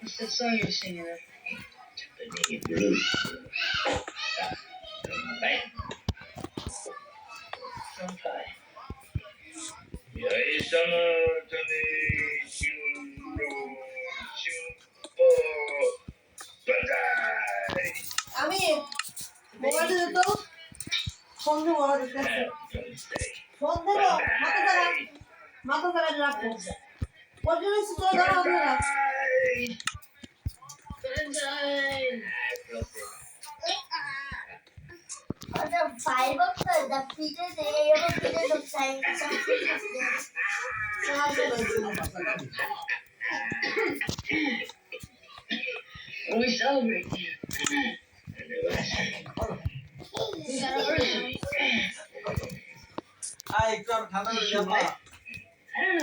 What's that song you're singing there? The blues. আমি mobile দিতে তো ফোন দেবো ফোন দেবো মাথা ধরা রাখো ওর জন্য তো ধরা হবে না the five of the Peter they ever Peter of science we celebrate I don't know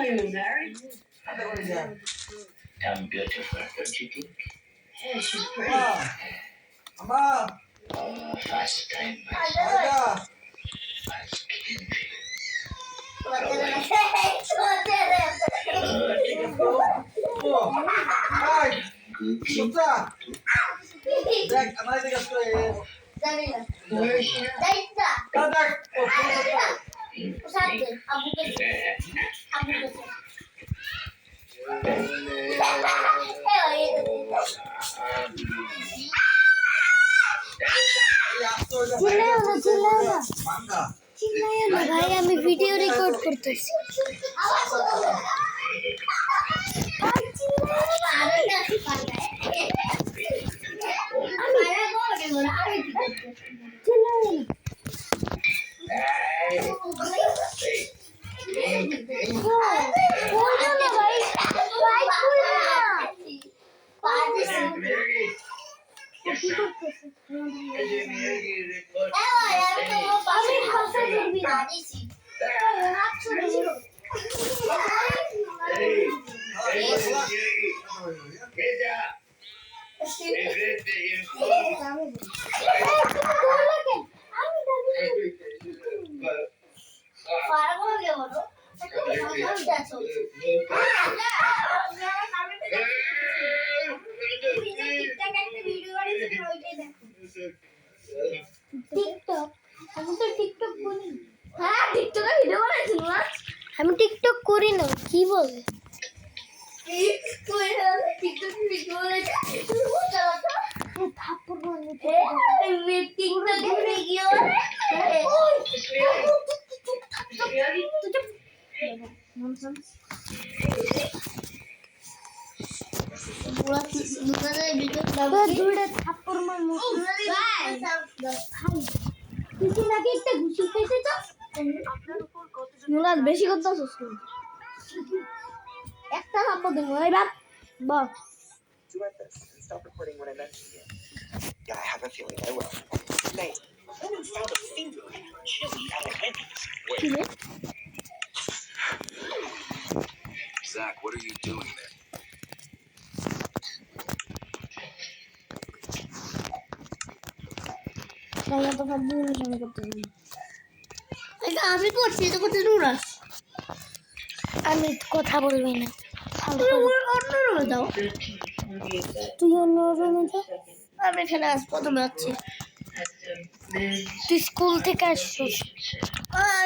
you were married. I'm beautiful, don't you think? Yeah, she's pretty. Mama. First time. ভাই আমি ভিডিও রেকর্ড করতেছি আমি TikTok করি না কি বলে বেশি করতে একটা থাপ্পড় দেবো এবার বল Stop recording when I mention you. Yeah, I have a feeling I will. Nate, woman found a finger in her chili elementary. Wait. Zach, what are you doing there? I got আমি করছি তো করতে নুরা আমি কথা বলবি না অন্য রুমে দাও তুই অন্য রুমে যা। আমি এখানে আজ প্রথমে আছি তুই স্কুল থেকে আসছিস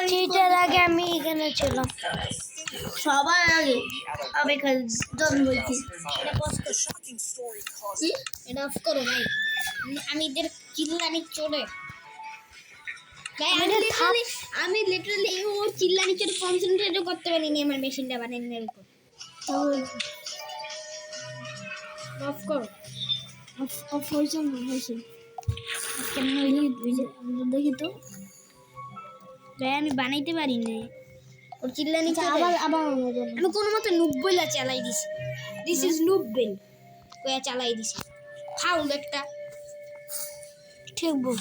সেটার আগে আমি এখানে ছিলাম। সবার আগে আমি এখানে জন্ম হয়েছি The shocking story caused কি? এটা অফ করো ভাই, আমি এদের চিল্লানি চলে ভাই। আমি লিটারালি ও চিল্লানি চলে কনসেন্ট্রেটও করতে পারিনি আমার মেশিনটা বানানোর উপর। অফ করো। অফ হয়েছে না হয়েছে কেন হইলে দেখি তো ভাই, আমি বানাইতে পারি না ওর চিল্লানি আবার আমি কোনো মতো নুব্বেলা চালাই দিছি। দিস ইজ নুব্বেল কয়া চালাই দিছি ফাউল একটা। ঠিক বল।